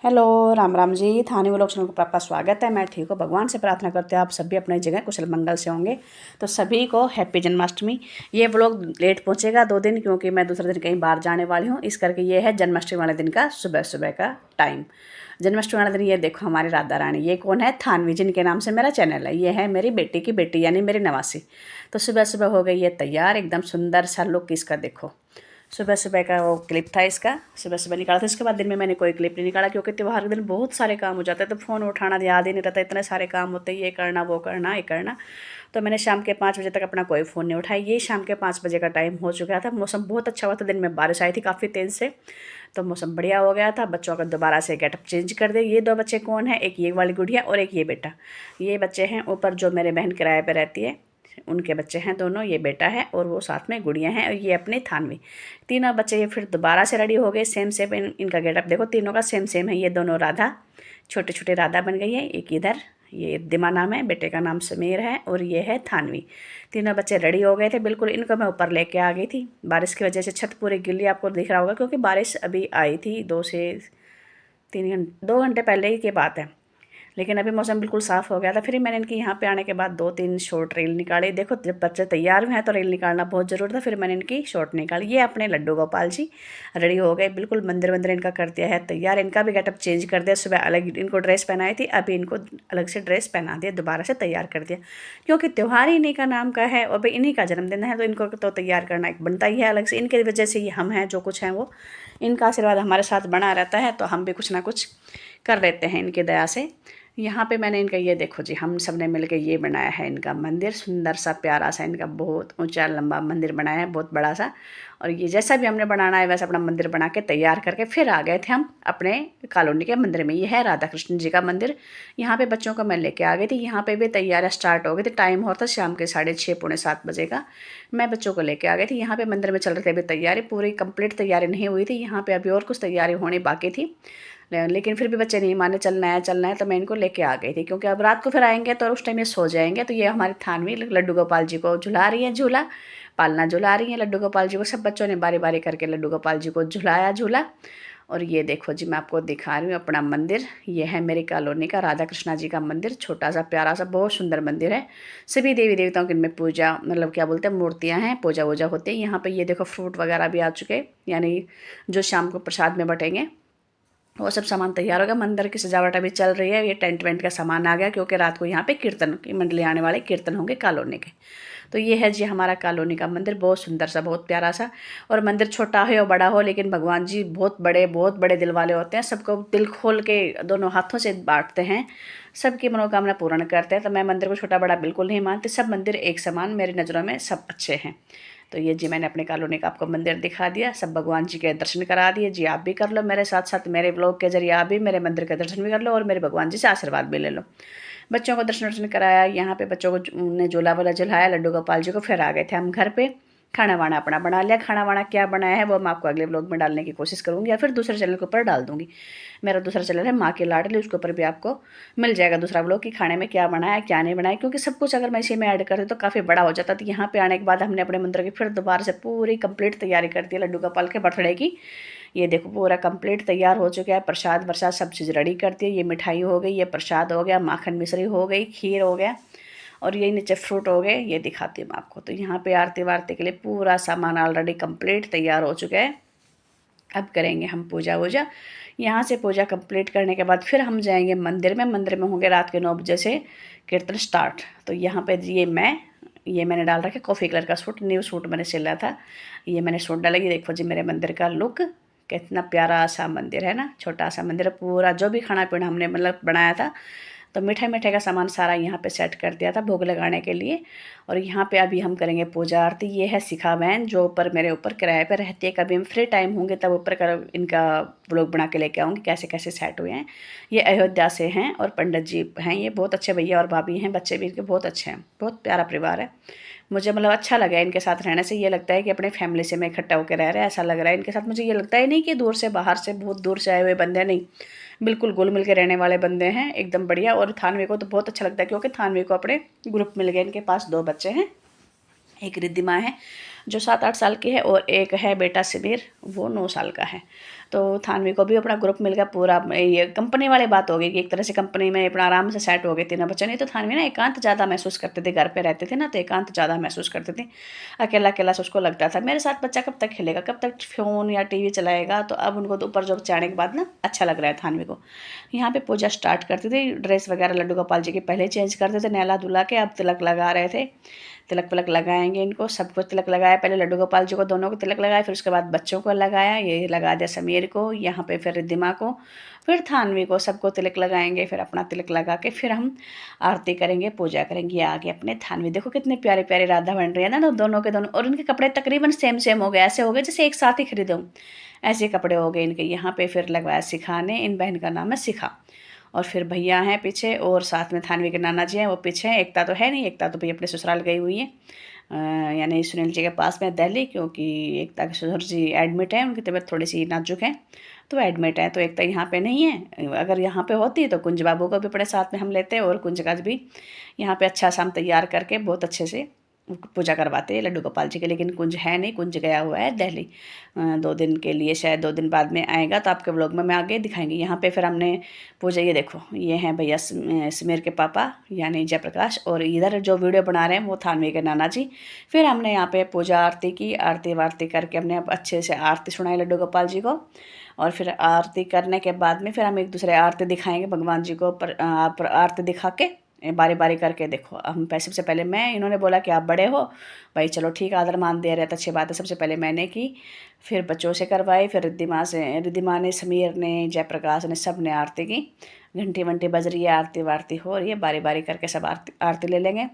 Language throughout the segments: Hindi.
हेलो, राम राम जी। थानी व्लॉग चैनल पर आपका स्वागत है। मैं ठीक हूँ, भगवान से प्रार्थना करते हैं आप सभी अपनी जगह कुशल मंगल से होंगे। तो सभी को हैप्पी जन्माष्टमी। ये व्लॉग लेट पहुँचेगा 2 दिन, क्योंकि मैं दूसरे दिन कहीं बाहर जाने वाली हूँ। इस करके ये है जन्माष्टमी वाले दिन का सुबह सुबह का टाइम। जन्माष्टमी वाले दिन ये देखो हमारी राधा रानी। ये कौन है? थानवी, जिनके नाम से मेरा चैनल है। ये है मेरी बेटी की बेटी, यानी मेरी नवासी। तो सुबह सुबह हो गई ये तैयार, एकदम सुंदर सा लुक इसका देखो। सुबह सुबह का वो क्लिप था इसका, सुबह सुबह निकाला था। इसके बाद दिन में मैंने कोई क्लिप नहीं निकाला, क्योंकि त्यौहार के दिन बहुत सारे काम हो जाते हैं, तो फ़ोन उठाना याद ही नहीं रहता। इतने सारे काम होते हैं, ये करना वो करना ये करना। तो मैंने शाम के 5 बजे तक अपना कोई फ़ोन नहीं उठाया। ये शाम के 5 बजे का टाइम हो चुका था। मौसम बहुत अच्छा हुआ था, दिन में बारिश आई थी काफ़ी तेज़ से, तो मौसम बढ़िया हो गया था। बच्चों का दोबारा से गेटअप चेंज कर दे। ये 2 बच्चे कौन है? एक ये वाली गुड़िया और एक ये बेटा। ये बच्चे हैं ऊपर, जो मेरे बहन किराए पर रहती है, उनके बच्चे हैं दोनों। ये बेटा है और वो साथ में गुड़िया हैं, और ये अपनी थानवी। तीनों बच्चे ये फिर दोबारा से रेडी हो गए। सेम सेम इनका गेटअप देखो, तीनों का सेम सेम है। ये दोनों राधा, छोटे छोटे राधा बन गई है। एक इधर, ये दिमा नाम है, बेटे का नाम समीर है, और ये है थानवी। तीनों बच्चे रेडी हो गए थे बिल्कुल। इनको मैं ऊपर लेके आ गई थी। बारिश की वजह से छत पूरी गिल्ली आपको दिख रहा होगा, क्योंकि बारिश अभी आई थी 2 घंटे पहले ही की बात है। लेकिन अभी मौसम बिल्कुल साफ़ हो गया था। फिर मैंने इनकी यहाँ पे आने के बाद 2-3 शॉर्ट रील निकाले। देखो, जब बच्चे तैयार हुए हैं तो रील निकालना बहुत ज़रूरी था। फिर मैंने इनकी शॉर्ट निकाली। ये अपने लड्डू गोपाल जी रेडी हो गए बिल्कुल। मंदिर वंदिर इनका कर दिया है तैयार। इनका भी गेटअप चेंज कर दिया। सुबह अलग इनको ड्रेस पहनाई थी, अभी इनको अलग से ड्रेस पहना दिया, दोबारा से तैयार कर दिया, क्योंकि त्यौहार ही इन्हीं का नाम का है और भाई इन्हीं का जन्मदिन है, तो इनको तो तैयार करना एक बनता ही है अलग से। इनकी वजह से ये हम हैं जो कुछ हैं वो। इनका आशीर्वाद हमारे साथ बना रहता है, तो हम भी कुछ ना कुछ कर लेते हैं इनकी दया से। यहाँ पे मैंने इनका ये देखो जी, हम सब ने मिलकर ये बनाया है इनका मंदिर। सुंदर सा प्यारा सा इनका बहुत ऊंचा लंबा मंदिर बनाया है, बहुत बड़ा सा। और ये जैसा भी हमने बनाना है वैसा अपना मंदिर बना के तैयार करके फिर आ गए थे हम अपने कॉलोनी के मंदिर में। ये है राधा कृष्ण जी का मंदिर। यहाँ पे बच्चों को मैं लेके आ गई थी। यहाँ पे भी तैयारियाँ स्टार्ट हो गई थी। टाइम हो रहा था शाम के 6:30 पौने 7 बजे का। मैं बच्चों को लेके आ गई थी। यहाँ पे मंदिर में चल रही थी अभी तैयारी, पूरी कंप्लीट तैयारी नहीं हुई थी। यहाँ पे अभी और कुछ तैयारी होनी बाकी थी, लेकिन फिर भी बच्चे नहीं माने, चलना है चलना है, तो मैं इनको लेके आ गई थी। क्योंकि अब रात को फिर आएंगे तो उस टाइम ये सो जाएंगे। तो ये हमारी थानवी लड्डू गोपाल जी को झुला रही है, झूला पालना झुला रही है लड्डू गोपाल जी को। सब बच्चों ने बारी बारी करके लड्डू गोपाल जी को झुलाया झूला। और ये देखो जी, मैं आपको दिखा रही हूँ अपना मंदिर। ये है मेरी कॉलोनी का राधा कृष्णा जी का मंदिर। छोटा सा प्यारा सा बहुत सुंदर मंदिर है। सभी देवी देवताओं की इनमें पूजा, मतलब क्या बोलते हैं, मूर्तियाँ हैं, पूजा वूजा होती है यहाँ पे। ये देखो फ्रूट वगैरह भी आ चुके, यानी जो शाम को प्रसाद में बटेंगे वो सब सामान तैयार हो गया। मंदिर की सजावट अभी चल रही है। ये टेंट वेंट का सामान आ गया, क्योंकि रात को यहाँ पे कीर्तन की मंडली आने वाले, कीर्तन होंगे कॉलोनी के। तो ये है जी हमारा कॉलोनी का मंदिर, बहुत सुंदर सा, बहुत प्यारा सा। और मंदिर छोटा हो या बड़ा हो, लेकिन भगवान जी बहुत बड़े दिल वाले होते हैं। सबको दिल खोल के दोनों हाथों से बांटते हैं, सबकी मनोकामना पूर्ण करते हैं। तो मैं मंदिर को छोटा बड़ा बिल्कुल नहीं मानती। सब मंदिर एक समान मेरी नज़रों में, सब अच्छे हैं। तो ये जी मैंने अपने कॉलोनी का आपको मंदिर दिखा दिया, सब भगवान जी के दर्शन करा दिए जी। आप भी कर लो मेरे साथ साथ, मेरे ब्लॉग के जरिए आप भी मेरे मंदिर के दर्शन भी कर लो और मेरे भगवान जी से आशीर्वाद भी ले लो। बच्चों को दर्शन वर्शन कराया, यहाँ पे बच्चों को ने झूला वूला झुलाया लड्डू गोपाल जी को। फिर आ गए थे हम घर पे। खाना वाना अपना बना लिया। खाना वाना क्या बनाया है वो मैं आपको अगले ब्लॉग में डालने की कोशिश करूँगी, या फिर दूसरे चैनल के ऊपर डाल दूँगी। मेरा दूसरा चैनल है माँ की लाडली, उसके ऊपर भी आपको मिल जाएगा दूसरा ब्लॉग कि खाने में क्या बनाया क्या नहीं बनाया, क्योंकि सब कुछ अगर मैं इसी में ऐड करती तो काफ़ी बड़ा हो जाता। तो यहाँ पे आने के बाद हमने अपने मंदिर की फिर दोबारा से पूरी कंप्लीट तैयारी कर दी लड्डू गोपाल के बर्थडे की। ये देखो पूरा कंप्लीट तैयार हो चुका है। प्रसाद वरसाद सब चीज़ रेडी कर दी। ये मिठाई हो गई, ये प्रसाद हो गया, माखन मिश्री हो गई, खीर हो गया, और ये नीचे फ्रूट हो गए। ये दिखाती हूँ मैं आपको। तो यहाँ पे आरती वारती के लिए पूरा सामान ऑलरेडी कंप्लीट तैयार हो चुका है। अब करेंगे हम पूजा वूजा। यहाँ से पूजा कंप्लीट करने के बाद फिर हम जाएंगे मंदिर में। मंदिर में होंगे रात के 9 बजे से कीर्तन स्टार्ट। तो यहाँ पे ये मैंने डाल रखा है कॉफ़ी कलर का सूट, न्यू सूट मैंने सिला था। ये मैंने सूट डाला। ये देखो जी मेरे मंदिर का लुक, कितना प्यारा सा मंदिर है ना, छोटा सा मंदिर है। पूरा जो भी खाना पीना हमने मतलब बनाया था, तो मीठे मीठे का सामान सारा यहाँ पे सेट कर दिया था भोग लगाने के लिए। और यहाँ पे अभी हम करेंगे पूजा आरती। ये है शिखा बहन, जो ऊपर मेरे ऊपर किराए पे रहती है। कभी हम फ्री टाइम होंगे तब ऊपर कर इनका व्लॉग बना के लेके आऊँगी कैसे कैसे सेट हुए हैं। ये अयोध्या से हैं और पंडित जी हैं। ये बहुत अच्छे भैया और भाभी हैं, बच्चे भी इनके बहुत अच्छे हैं, बहुत प्यारा परिवार है। मुझे मतलब अच्छा लगा इनके साथ रहने से। ये लगता है कि अपने फैमिली से मैं इकट्ठा होकर रह रहे हैं, ऐसा लग रहा है इनके साथ। मुझे ये लगता ही नहीं कि दूर से, बाहर से, बहुत दूर से आए हुए बंदे नहीं, बिल्कुल घुल मिल के रहने वाले बंदे हैं, एकदम बढ़िया। और थानवी को तो बहुत अच्छा लगता है, क्योंकि थानवी को अपने ग्रुप मिल गए। इनके पास 2 बच्चे हैं, एक रिद्धिमा है जो 7-8 साल की है, और एक है बेटा समीर, वो 9 साल का है। तो थानवी को भी अपना ग्रुप मिल गया पूरा। ये कंपनी वाली बात हो गई कि एक तरह से कंपनी में अपना आराम से सेट हो गए तीनों बच्चे। नहीं तो थानवी ना एकांत ज़्यादा महसूस करते थे, घर पे रहते थे ना तो एकांत ज़्यादा महसूस करते थे, अकेला अकेला से उसको लगता था मेरे साथ बच्चा कब तक खेलेगा, कब तक फ़ोन या टीवी चलाएगा। तो अब उनको तो ऊपर जो जाने के बाद ना अच्छा लग रहा है थानवी को। यहाँ पे पूजा स्टार्ट करती थी, ड्रेस वगैरह लड्डू गोपाल जी के पहले चेंज करते थे नहला धुला के, अब तिलक लगा रहे थे। तिलक विलक लगाएंगे इनको, सबको तिलक लगाया, पहले लड्डू गोपाल जी को दोनों को तिलक लगाया, फिर उसके बाद बच्चों को लगाया, ये लगा दिया समीर को, यहाँ पे फिर रिद्धिमा को, फिर थानवी को, सबको तिलक लगाएंगे। फिर अपना तिलक लगा के फिर हम आरती करेंगे, पूजा करेंगे। आगे अपने थानवी देखो कितने प्यारे प्यारे राधा बन रही है ना, दोनों के दोनों। और इनके कपड़े तकरीबन सेम सेम हो गए, ऐसे हो गए जैसे एक साथ ही खरीदे हूँ, ऐसे कपड़े हो गए इनके। यहाँ पे फिर लगवाया शिखा ने, इन बहन का नाम है शिखा। और फिर भैया हैं पीछे, और साथ में थानवी के नाना जी हैं वो पीछे हैं। एकता तो है नहीं, एकता तो भाई अपने ससुराल गई हुई है, यानी सुनील जी के पास में दिल्ली, क्योंकि एकता के ससुर जी एडमिट हैं, उनकी तबीयत थोड़ी सी नाजुक है तो एडमिट है। तो एकता यहाँ पे नहीं है, अगर यहाँ पे होती तो कुंज बाबू को भी अपने साथ में हम लेते, और कुंज का भी यहाँ पे अच्छा सा हम तैयार करके बहुत अच्छे से पूजा करवाते हैं लड्डू गोपाल जी के। लेकिन कुंज है नहीं, कुंज गया हुआ है दिल्ली 2 दिन के लिए, शायद 2 दिन बाद में आएगा, तो आपके व्लॉग में मैं आगे दिखाएंगी। यहाँ पे फिर हमने पूजा, ये देखो ये हैं भैया समीर के पापा यानी जयप्रकाश, और इधर जो वीडियो बना रहे हैं वो थानवी के नाना जी। फिर हमने यहाँ पे पूजा आरती की, आरती वारती करके हमने अच्छे से आरती सुनाई लड्डू गोपाल जी को। और फिर आरती करने के बाद में फिर हम एक दूसरे आरती दिखाएंगे भगवान जी को, पर आरती दिखा के बारी बारी करके देखो। हम सबसे पहले मैं, इन्होंने बोला कि आप बड़े हो भाई, चलो ठीक है, आदर मान दे रहे तो अच्छी बात है। सबसे पहले मैंने की, फिर बच्चों से करवाई, फिर रिद्धिमा ने, समीर ने, जयप्रकाश ने, सब ने आरती की। घंटी वंटी बज रही है, आरती वारती हो रही है, बारी बारी करके सब आरती ले लेंगे।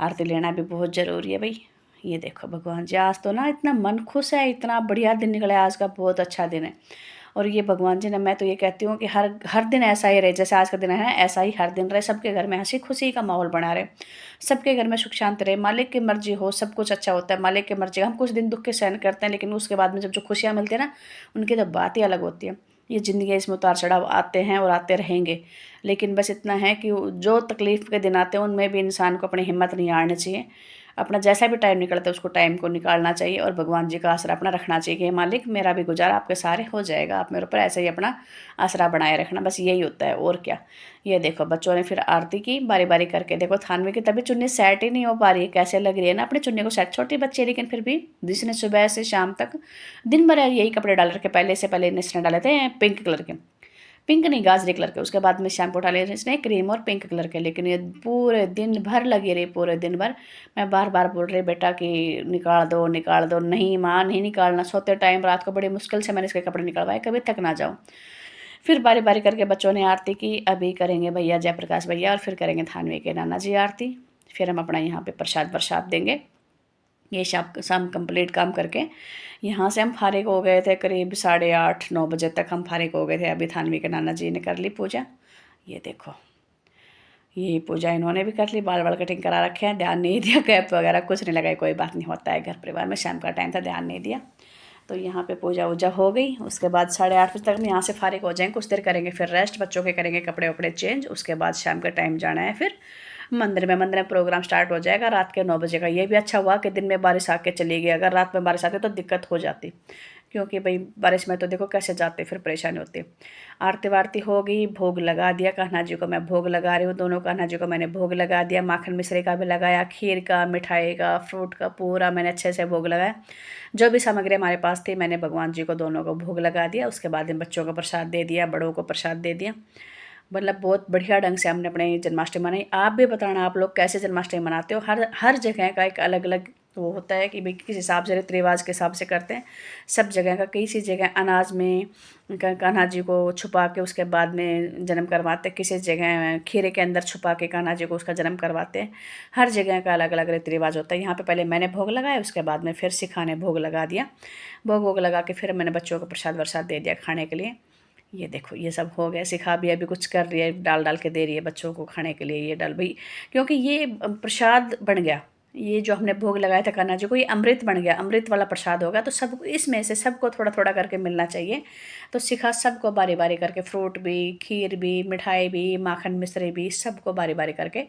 आरती लेना भी बहुत ज़रूरी है भाई। ये देखो भगवान जी, आज तो ना इतना मन खुश है, इतना बढ़िया दिन निकला है आज का, बहुत अच्छा दिन है। और ये भगवान जी ने, मैं तो ये कहती हूँ कि हर हर दिन ऐसा ही रहे, जैसे आज का दिन है ऐसा ही हर दिन रहे, सबके घर में हंसी खुशी का माहौल बना रहे, सबके घर में सुख शांति रहे, मालिक की मर्जी हो, सब कुछ अच्छा होता है मालिक की मर्जी। हम कुछ दिन दुख के सहन करते हैं, लेकिन उसके बाद में जब जो खुशियाँ मिलती है ना, उनकी तो बात ही अलग होती है। ये ज़िंदगी, इसमें उतार चढ़ाव आते हैं और आते रहेंगे, लेकिन बस इतना है कि जो तकलीफ़ के दिन आते हैं उनमें भी इंसान को अपनी हिम्मत नहीं हारनी चाहिए। अपना जैसा भी टाइम निकलता है उसको टाइम को निकालना चाहिए, और भगवान जी का आसरा अपना रखना चाहिए कि मालिक मेरा भी गुजारा आपके सारे हो जाएगा, आप मेरे ऊपर ऐसे ही अपना आसरा बनाए रखना, बस यही होता है और क्या। ये देखो बच्चों ने फिर आरती की बारी बारी करके। देखो थानवी की तभी चुन्नी सेट ही नहीं हो पा रही है, कैसे लग रही है ना अपनी चुन्नी को सेट, छोटी बच्ची है लेकिन फिर भी जिसने सुबह से शाम तक दिन भर यही कपड़े डाल रखे, पहले से पहले इसने डाले थे पिंक कलर के, पिंक नहीं गाजरी कलर के, उसके बाद में शैम्पू डाले इसने क्रीम और पिंक कलर के। लेकिन ये पूरे दिन भर लगी रही, पूरे दिन भर मैं बार बार बोल रही बेटा कि निकाल दो निकाल दो, नहीं माँ नहीं निकालना। सोते टाइम रात को बड़ी मुश्किल से मैंने इसके कपड़े निकलवाए, कभी थक ना जाऊँ। फिर बारी बारी करके बच्चों ने आरती की, अभी करेंगे भैया जयप्रकाश भैया, और फिर करेंगे थानवी के नाना जी आरती। फिर हम अपना यहाँ पे प्रसाद प्रसाद देंगे। ये शाम कंप्लीट काम करके यहाँ से हम फारिग हो गए थे, करीब 8:30-9 बजे तक हम फारिग हो गए थे। अभी थानवी के नाना जी ने कर ली पूजा, ये देखो ये पूजा इन्होंने भी कर ली, बाल बाल कटिंग करा रखे हैं, ध्यान नहीं दिया, कैप वगैरह कुछ नहीं लगाई, कोई बात नहीं होता है घर परिवार में, शाम का टाइम था ध्यान नहीं दिया। तो यहाँ पे पूजा वूजा हो गई, उसके बाद 8:30 बजे तक हम यहाँ से फारिग हो जाएंगे, कुछ देर करेंगे फिर रेस्ट, बच्चों के करेंगे कपड़े वपड़े चेंज। उसके बाद शाम का टाइम जाना है फिर मंदिर में प्रोग्राम स्टार्ट हो जाएगा रात के 9 बजे का। ये भी अच्छा हुआ कि दिन में बारिश आके चली गई, अगर रात में बारिश आती तो दिक्कत हो जाती, क्योंकि भाई बारिश में तो देखो कैसे जाते, फिर परेशानी होती। आरती वारती हो गई, भोग लगा दिया, कान्हा जी को मैं भोग लगा रही हूँ, दोनों कान्हा जी को मैंने भोग लगा दिया, माखन मिश्री का भी लगाया, खीर का, मिठाई का, फ्रूट का, पूरा मैंने अच्छे से भोग लगाया। जो भी सामग्री हमारे पास थी मैंने भगवान जी को दोनों को भोग लगा दिया। उसके बाद इन बच्चों को प्रसाद दे दिया, बड़ों को प्रसाद दे दिया। मतलब बहुत बढ़िया ढंग से हमने अपनी जन्माष्टमी मनाई। आप भी बताना आप लोग कैसे जन्माष्टमी मनाते हो। हर हर जगह का एक अलग अलग वो होता है कि भाई किस हिसाब से रीति रिवाज के हिसाब से करते हैं। सब जगह का, किसी जगह अनाज में कान्हा जी को छुपा के उसके बाद में जन्म करवाते, किसी जगह खीरे के अंदर छुपा के कान्हा जी को उसका जन्म करवाते हैं। हर जगह का अलग अलग रीति रिवाज होता है। यहाँ पे पहले मैंने भोग लगाया, उसके बाद में फिर शिखा ने भोग लगा दिया। भोग वोग लगा के फिर मैंने बच्चों को प्रसाद वरसाद दे दिया खाने के लिए। ये देखो ये सब हो गया। शिखा भी अभी कुछ कर रही है, डाल डाल के दे रही है बच्चों को खाने के लिए। ये डाल भाई, क्योंकि ये प्रसाद बन गया, ये जो हमने भोग लगाया था कान्हा जी को, ये अमृत बन गया, अमृत वाला प्रसाद होगा। तो सब इसमें से सबको थोड़ा थोड़ा करके मिलना चाहिए। तो शिखा सबको बारी बारी करके, फ्रूट भी, खीर भी, मिठाई भी, माखन मिश्री भी, सबको बारी बारी करके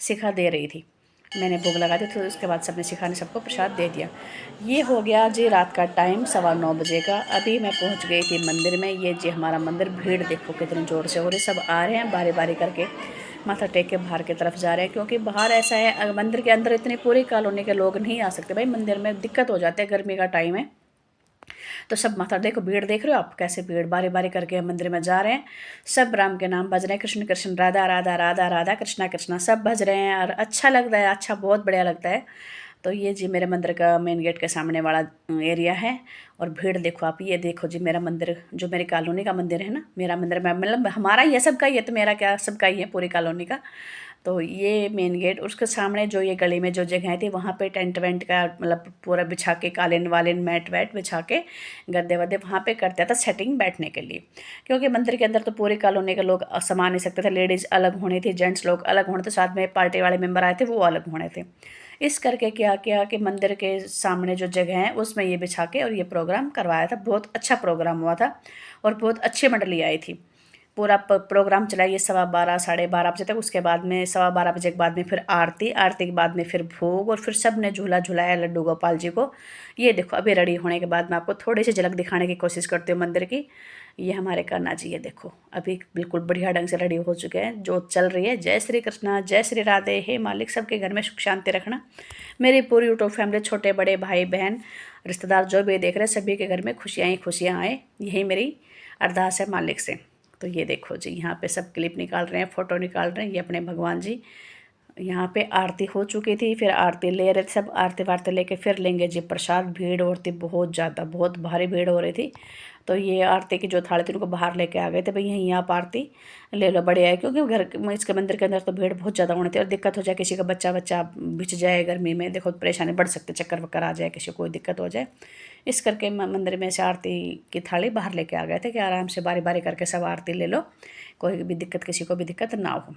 शिखा दे रही थी। मैंने भोग लगा दी, तो उसके बाद सबने सिखाने सबको प्रसाद दे दिया। ये हो गया जी रात का टाइम 9:15 बजे का। अभी मैं पहुंच गई थी मंदिर में। ये जी हमारा मंदिर, भीड़ देखो कितनी ज़ोर से हो रही, सब आ रहे हैं बारी बारी करके माथा टेक के बाहर की तरफ जा रहे हैं, क्योंकि बाहर ऐसा है मंदिर के अंदर इतनी पूरी कॉलोनी के लोग नहीं आ सकते भाई, मंदिर में दिक्कत हो जाती है, गर्मी का टाइम है। तो सब माता देखो, भीड़ देख रहे हो आप, कैसे भीड़ बारी बारी करके मंदिर में जा रहे हैं। सब राम के नाम बज रहे हैं, कृष्ण कृष्ण, राधा राधा, राधा राधा, कृष्णा कृष्णा, सब बज रहे हैं और अच्छा लगता है, अच्छा बहुत बढ़िया लगता है। तो ये जी मेरे मंदिर का मेन गेट के सामने वाला एरिया है। और भीड़ देखो आप, ये देखो जी मेरा मंदिर, जो मेरी कॉलोनी का मंदिर है ना, मेरा मंदिर में मतलब हमारा ही है, सबका ही है, तो मेरा क्या, सबका ही है पूरी कॉलोनी का। तो ये मेन गेट, उसके सामने जो ये गली में जो जगह थी, वहाँ पे टेंट वेंट का मतलब पूरा बिछा के, कालीन वालीन मैट वैट बिछा के, गद्दे वद्दे वहाँ पे करते था सेटिंग बैठने के लिए। क्योंकि मंदिर के अंदर तो पूरी कॉलोनी के लोग समा नहीं सकते थे, लेडीज़ अलग होनी थी, जेंट्स लोग अलग होने थे, साथ में पार्टी वाले मेंबर आए थे वो अलग होने थे। इस करके क्या किया कि मंदिर के सामने जो जगह है उसमें ये बिछा के और ये प्रोग्राम करवाया था। बहुत अच्छा प्रोग्राम हुआ था और बहुत अच्छी मंडली आई थी। पूरा प्रोग्राम चला ये 12:15 12:30 बजे तक। उसके बाद में 12:15 बजे के बाद में फिर आरती, आरती के बाद में फिर भोग, और फिर सब ने झूला झुलाया लड्डू गोपाल जी को। ये देखो अभी रेडी होने के बाद मैं आपको थोड़ी सी झलक दिखाने की कोशिश करती हूँ मंदिर की। ये हमारे कान्हा जी, ये देखो अभी बिल्कुल बढ़िया ढंग से रेडी हो चुके हैं, जोत चल रही है। जय श्री कृष्णा, जय श्री राधे। हे मालिक सबके घर में सुख शांति रखना। मेरी पूरी यूट्यूब फैमिली, छोटे बड़े भाई बहन रिश्तेदार जो भी देख रहे हैं, सभी के घर में खुशियाँ ही खुशियाँ आए, यही मेरी अरदास है मालिक से। तो ये देखो जी यहाँ पे सब क्लिप निकाल रहे हैं, फ़ोटो निकाल रहे हैं, ये अपने भगवान जी। यहाँ पे आरती हो चुकी थी, फिर आरती ले रहे थे सब, आरती वारती लेके फिर लेंगे जी प्रसाद। भीड़ और थी बहुत ज़्यादा, बहुत भारी भीड़ हो रही थी। तो ये आरती की जो थाली थी उनको बाहर लेके आ गए थे, भाई यहीं आप आरती ले लो, बढ़िया है। क्योंकि घर इसके मंदिर के अंदर तो भीड़ बहुत ज़्यादा होनी थी, और दिक्कत हो जाए, किसी का बच्चा बच्चा बिछ जाए गर्मी में, देखो परेशानी बढ़ सकती है, चक्कर वक्कर आ जाए, किसी को कोई दिक्कत हो जाए। इस करके मंदिर में से आरती की थाली बाहर लेके आ गए थे कि आराम से बारी बारी करके सब आरती ले लो, कोई भी दिक्कत, किसी को भी दिक्कत ना हो।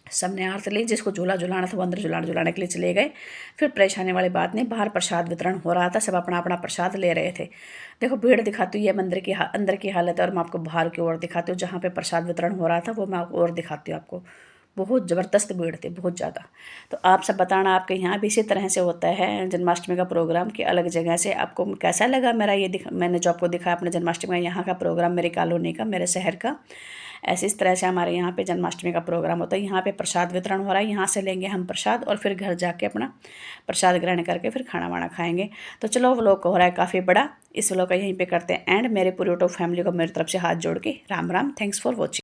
सबने आरती ली, जिसको झूला झुलाना था वो अंदर झुलाने के लिए चले गए। फिर परेशानी वाली बात नहीं, बाहर प्रसाद वितरण हो रहा था, सब अपना अपना प्रसाद ले रहे थे। देखो भीड़ दिखाती हूँ, ये मंदिर की अंदर की हालत है, और मैं आपको बाहर की ओर दिखाती हूँ, जहाँ पे प्रसाद वितरण हो रहा था वो मैं आपको और दिखाती हूँ आपको। बहुत ज़बरदस्त भीड़ थी, बहुत ज़्यादा। तो आप सब बताना आपके यहाँ भी इसी तरह से होता है जन्माष्टमी का प्रोग्राम कि अलग जगह से? आपको कैसा लगा मेरा ये मैंने जो आपको दिखाया अपने जन्माष्टमी का यहाँ का प्रोग्राम, मेरी कॉलोनी का, मेरे शहर का। ऐसे इस तरह से हमारे यहाँ पे जन्माष्टमी का प्रोग्राम होता है। यहाँ पे प्रसाद वितरण हो रहा है, यहाँ से लेंगे हम प्रसाद और फिर घर जाके अपना प्रसाद ग्रहण करके फिर खाना वाना खाएंगे। तो चलो व्लॉग हो रहा है काफ़ी बड़ा, इस व्लॉग का यहीं पे करते हैं एंड। मेरे पूरी यूट्यूब फैमिली को मेरी तरफ से हाथ जोड़ के Ram Ram, thanks for watching.